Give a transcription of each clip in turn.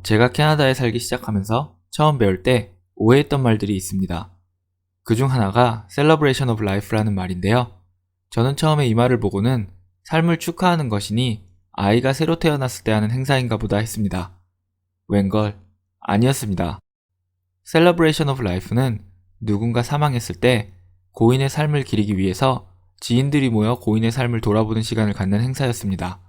제가 캐나다에 살기 시작하면서 처음 배울 때 오해했던 말들이 있습니다. 그중 하나가 Celebration of Life라는 말인데요. 저는 처음에 이 말을 보고는 삶을 축하하는 것이니 아이가 새로 태어났을 때 하는 행사인가 보다 했습니다. 웬걸, 아니었습니다. Celebration of Life는 누군가 사망했을 때 고인의 삶을 기리기 위해서 지인들이 모여 고인의 삶을 돌아보는 시간을 갖는 행사였습니다.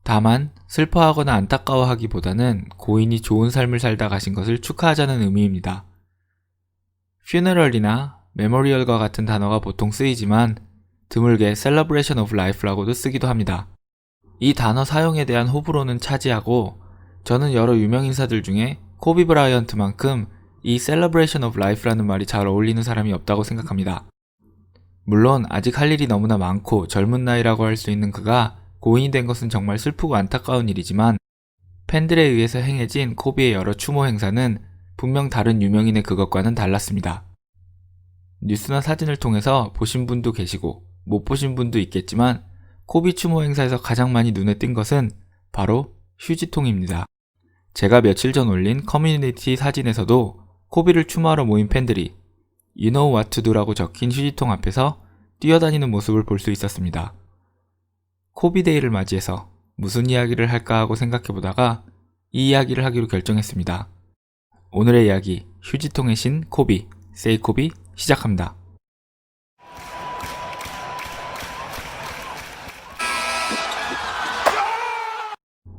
다만 슬퍼하거나 안타까워하기보다는 고인이 좋은 삶을 살다 가신 것을 축하하자는 의미입니다. funeral이나 memorial과 같은 단어가 보통 쓰이지만 드물게 celebration of life라고도 쓰기도 합니다. 이 단어 사용에 대한 호불호는 차지하고 저는 여러 유명 인사들 중에 코비 브라이언트만큼 이 celebration of life라는 말이 잘 어울리는 사람이 없다고 생각합니다. 물론 아직 할 일이 너무나 많고 젊은 나이라고 할 수 있는 그가 고인이 된 것은 정말 슬프고 안타까운 일이지만 팬들에 의해서 행해진 코비의 여러 추모 행사는 분명 다른 유명인의 그것과는 달랐습니다. 뉴스나 사진을 통해서 보신 분도 계시고 못 보신 분도 있겠지만 코비 추모 행사에서 가장 많이 눈에 띈 것은 바로 휴지통입니다. 제가 며칠 전 올린 커뮤니티 사진에서도 코비를 추모하러 모인 팬들이 You know what to do라고 적힌 휴지통 앞에서 뛰어다니는 모습을 볼 수 있었습니다. 코비데이를 맞이해서 무슨 이야기를 할까 하고 생각해보다가 이 이야기를 하기로 결정했습니다. 오늘의 이야기, 휴지통의 신 코비, 세이 코비 시작합니다.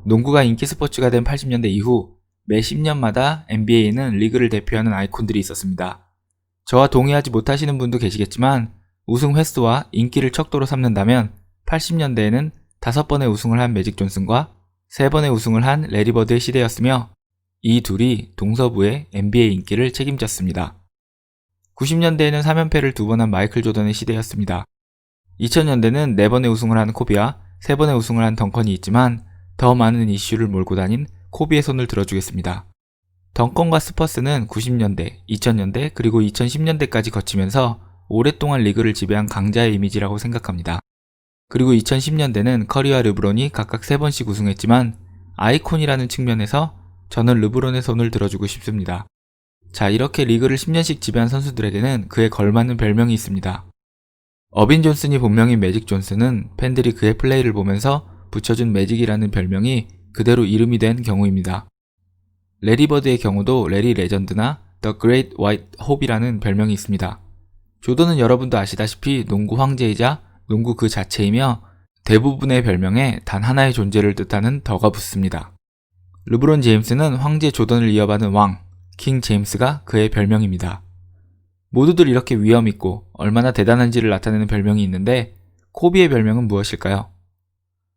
농구가 인기 스포츠가 된 80년대 이후 매 10년마다 NBA에는 리그를 대표하는 아이콘들이 있었습니다. 저와 동의하지 못하시는 분도 계시겠지만 우승 횟수와 인기를 척도로 삼는다면 80년대에는 5번의 우승을 한 매직 존슨과 3번의 우승을 한 레리 버드의 시대였으며 이 둘이 동서부의 NBA 인기를 책임졌습니다. 90년대에는 3연패를 2번 한 마이클 조던의 시대였습니다. 2000년대는 4번의 우승을 한 코비와 3번의 우승을 한 덩컨이 있지만 더 많은 이슈를 몰고 다닌 코비의 손을 들어주겠습니다. 덩컨과 스퍼스는 90년대, 2000년대 그리고 2010년대까지 거치면서 오랫동안 리그를 지배한 강자의 이미지라고 생각합니다. 그리고 2010년대는 커리와 르브론이 각각 3번씩 우승했지만 아이콘이라는 측면에서 저는 르브론의 손을 들어주고 싶습니다. 자, 이렇게 리그를 10년씩 지배한 선수들에게는 그에 걸맞는 별명이 있습니다. 어빈 존슨이 본명인 매직 존슨은 팬들이 그의 플레이를 보면서 붙여준 매직이라는 별명이 그대로 이름이 된 경우입니다. 레리 버드의 경우도 레리 레전드나 The Great White Hope이라는 별명이 있습니다. 조던은 여러분도 아시다시피 농구 황제이자 농구 그 자체이며 대부분의 별명에 단 하나의 존재를 뜻하는 더가 붙습니다. 르브론 제임스는 황제 조던을 이어받은 왕, 킹 제임스가 그의 별명입니다. 모두들 이렇게 위엄있고 얼마나 대단한지를 나타내는 별명이 있는데 코비의 별명은 무엇일까요?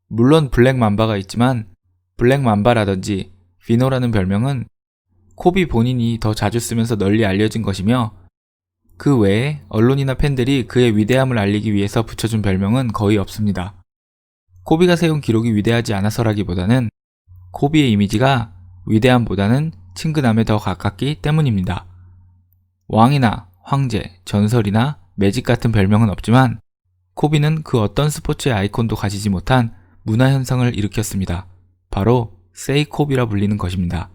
물론 블랙 맘바가 있지만 블랙 맘바라든지 비노라는 별명은 코비 본인이 더 자주 쓰면서 널리 알려진 것이며 그 외에 언론이나 팬들이 그의 위대함을 알리기 위해서 붙여준 별명은 거의 없습니다. 코비가 세운 기록이 위대하지 않아서라기보다는 코비의 이미지가 위대함보다는 친근함에 더 가깝기 때문입니다. 왕이나 황제, 전설이나 매직 같은 별명은 없지만 코비는 그 어떤 스포츠의 아이콘도 가지지 못한 문화현상을 일으켰습니다. 바로 세이 코비라 불리는 것입니다.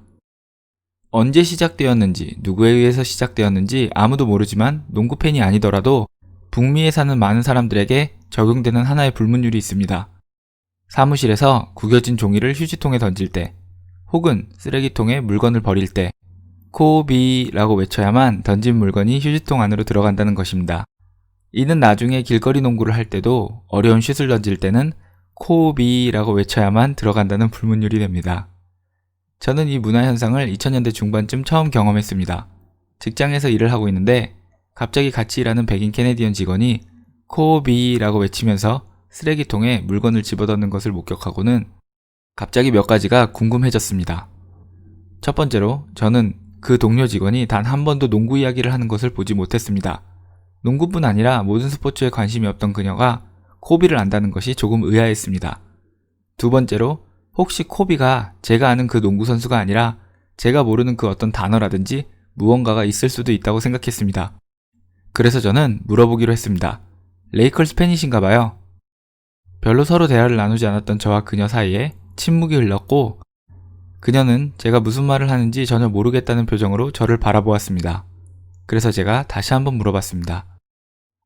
언제 시작되었는지, 누구에 의해서 시작되었는지 아무도 모르지만 농구 팬이 아니더라도 북미에 사는 많은 사람들에게 적용되는 하나의 불문율이 있습니다. 사무실에서 구겨진 종이를 휴지통에 던질 때, 혹은 쓰레기통에 물건을 버릴 때 코비라고 외쳐야만 던진 물건이 휴지통 안으로 들어간다는 것입니다. 이는 나중에 길거리 농구를 할 때도 어려운 슛을 던질 때는 코비라고 외쳐야만 들어간다는 불문율이 됩니다. 저는 이 문화현상을 2000년대 중반쯤 처음 경험했습니다. 직장에서 일을 하고 있는데 갑자기 같이 일하는 백인 캐네디언 직원이 코비라고 외치면서 쓰레기통에 물건을 집어넣는 것을 목격하고는 갑자기 몇 가지가 궁금해졌습니다. 첫 번째로 저는 그 동료 직원이 단 한 번도 농구 이야기를 하는 것을 보지 못했습니다. 농구뿐 아니라 모든 스포츠에 관심이 없던 그녀가 코비를 안다는 것이 조금 의아했습니다. 두 번째로 혹시 코비가 제가 아는 그 농구 선수가 아니라 제가 모르는 그 어떤 단어라든지 무언가가 있을 수도 있다고 생각했습니다. 그래서 저는 물어보기로 했습니다. 레이컬스 팬이신가 봐요. 별로 서로 대화를 나누지 않았던 저와 그녀 사이에 침묵이 흘렀고 그녀는 제가 무슨 말을 하는지 전혀 모르겠다는 표정으로 저를 바라보았습니다. 그래서 제가 다시 한번 물어봤습니다.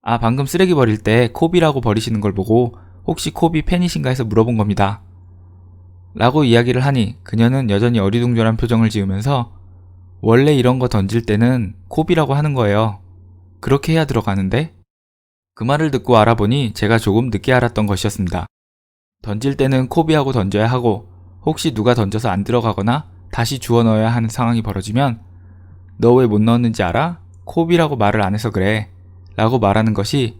아, 방금 쓰레기 버릴 때 코비라고 버리시는 걸 보고 혹시 코비 팬이신가 해서 물어본 겁니다. 라고 이야기를 하니 그녀는 여전히 어리둥절한 표정을 지으면서 원래 이런 거 던질 때는 코비라고 하는 거예요. 그렇게 해야 들어가는데? 그 말을 듣고 알아보니 제가 조금 늦게 알았던 것이었습니다. 던질 때는 코비하고 던져야 하고 혹시 누가 던져서 안 들어가거나 다시 주워 넣어야 하는 상황이 벌어지면 너 왜 못 넣었는지 알아? 코비라고 말을 안 해서 그래. 라고 말하는 것이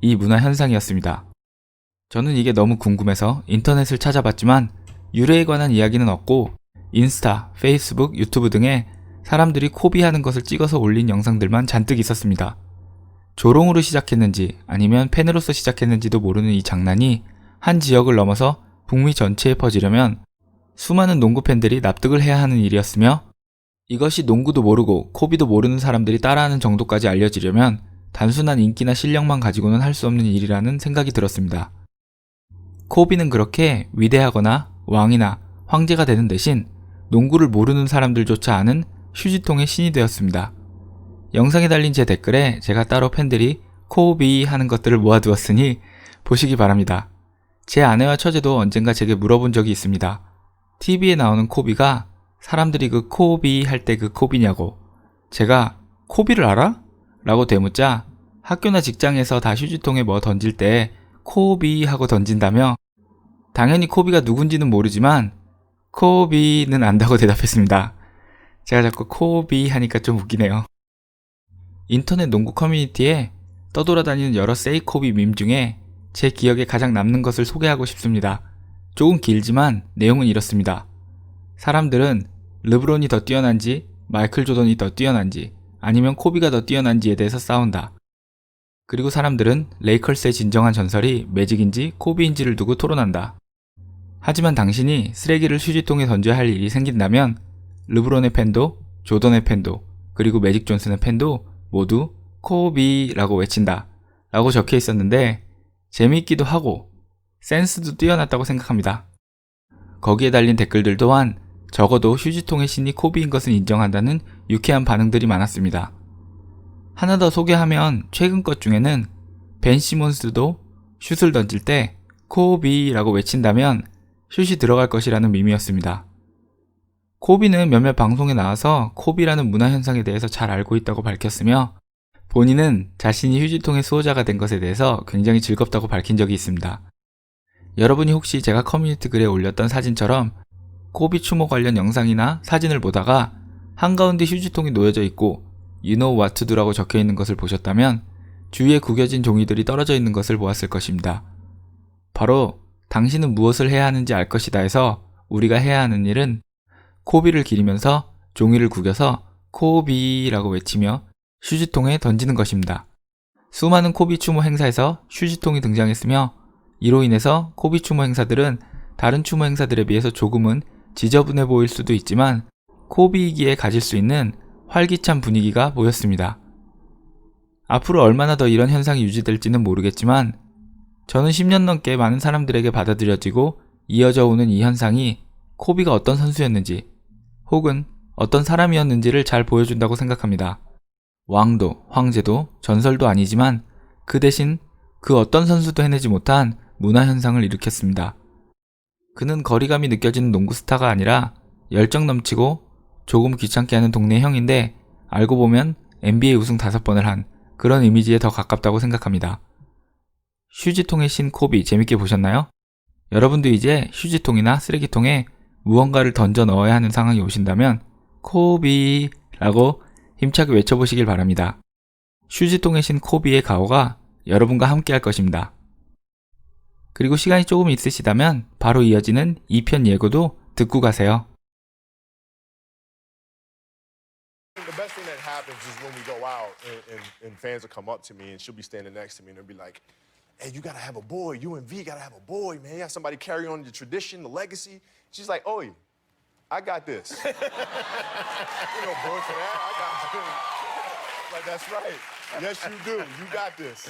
이 문화 현상이었습니다. 저는 이게 너무 궁금해서 인터넷을 찾아봤지만 유래에 관한 이야기는 없고 인스타, 페이스북, 유튜브 등에 사람들이 코비하는 것을 찍어서 올린 영상들만 잔뜩 있었습니다. 조롱으로 시작했는지 아니면 팬으로서 시작했는지도 모르는 이 장난이 한 지역을 넘어서 북미 전체에 퍼지려면 수많은 농구 팬들이 납득을 해야 하는 일이었으며 이것이 농구도 모르고 코비도 모르는 사람들이 따라하는 정도까지 알려지려면 단순한 인기나 실력만 가지고는 할 수 없는 일이라는 생각이 들었습니다. 코비는 그렇게 위대하거나 왕이나 황제가 되는 대신 농구를 모르는 사람들조차 아는 휴지통의 신이 되었습니다. 영상에 달린 제 댓글에 제가 따로 팬들이 코비 하는 것들을 모아두었으니 보시기 바랍니다. 제 아내와 처제도 언젠가 제게 물어본 적이 있습니다. TV에 나오는 코비가 사람들이 그 코비 할 때 그 코비냐고. 제가 코비를 알아? 라고 되묻자 학교나 직장에서 다 휴지통에 뭐 던질 때 코비 하고 던진다며 당연히 코비가 누군지는 모르지만 코비는 안다고 대답했습니다. 제가 자꾸 코비 하니까 좀 웃기네요. 인터넷 농구 커뮤니티에 떠돌아다니는 여러 세이코비 밈 중에 제 기억에 가장 남는 것을 소개하고 싶습니다. 조금 길지만 내용은 이렇습니다. 사람들은 르브론이 더 뛰어난지 마이클 조던이 더 뛰어난지 아니면 코비가 더 뛰어난지에 대해서 싸운다. 그리고 사람들은 레이컬스의 진정한 전설이 매직인지 코비인지를 두고 토론한다. 하지만 당신이 쓰레기를 휴지통에 던져야 할 일이 생긴다면 르브론의 팬도 조던의 팬도 그리고 매직 존슨의 팬도 모두 코비라고 외친다 라고 적혀 있었는데 재미있기도 하고 센스도 뛰어났다고 생각합니다. 거기에 달린 댓글들 또한 적어도 휴지통의 신이 코비인 것은 인정한다는 유쾌한 반응들이 많았습니다. 하나 더 소개하면 최근 것 중에는 벤 시몬스도 슛을 던질 때 코비라고 외친다면 슛이 들어갈 것이라는 밈이었습니다. 코비는 몇몇 방송에 나와서 코비라는 문화 현상에 대해서 잘 알고 있다고 밝혔으며 본인은 자신이 휴지통의 수호자가 된 것에 대해서 굉장히 즐겁다고 밝힌 적이 있습니다. 여러분이 혹시 제가 커뮤니티 글에 올렸던 사진처럼 코비 추모 관련 영상이나 사진을 보다가 한가운데 휴지통이 놓여져 있고 You know what to do라고 적혀 있는 것을 보셨다면 주위에 구겨진 종이들이 떨어져 있는 것을 보았을 것입니다. 바로 당신은 무엇을 해야 하는지 알 것이다 해서 우리가 해야 하는 일은 코비를 기리면서 종이를 구겨서 코비라고 외치며 휴지통에 던지는 것입니다. 수많은 코비 추모 행사에서 휴지통이 등장했으며 이로 인해서 코비 추모 행사들은 다른 추모 행사들에 비해서 조금은 지저분해 보일 수도 있지만 코비이기에 가질 수 있는 활기찬 분위기가 보였습니다. 앞으로 얼마나 더 이런 현상이 유지될지는 모르겠지만 저는 10년 넘게 많은 사람들에게 받아들여지고 이어져 오는 이 현상이 코비가 어떤 선수였는지 혹은 어떤 사람이었는지를 잘 보여준다고 생각합니다. 왕도, 황제도, 전설도 아니지만 그 대신 그 어떤 선수도 해내지 못한 문화 현상을 일으켰습니다. 그는 거리감이 느껴지는 농구 스타가 아니라 열정 넘치고 조금 귀찮게 하는 동네 형인데 알고 보면 NBA 우승 5번을 한 그런 이미지에 더 가깝다고 생각합니다. 휴지통의 신 코비 재밌게 보셨나요? 여러분도 이제 휴지통이나 쓰레기통에 무언가를 던져 넣어야 하는 상황이 오신다면 코비라고 힘차게 외쳐보시길 바랍니다. 휴지통의 신 코비의 가오가 여러분과 함께 할 것입니다. 그리고 시간이 조금 있으시다면 바로 이어지는 2편 예고도 듣고 가세요. The best thing that happens is when we go out and fans will come up to me and she'll be standing next to me and they'll be like, hey, you gotta have a boy. You and V gotta have a boy, man. You have somebody carry on the tradition, the legacy. She's like, oh, I got this. You know, boy for that. I got this. Like, that's right. Yes, you do. You got this.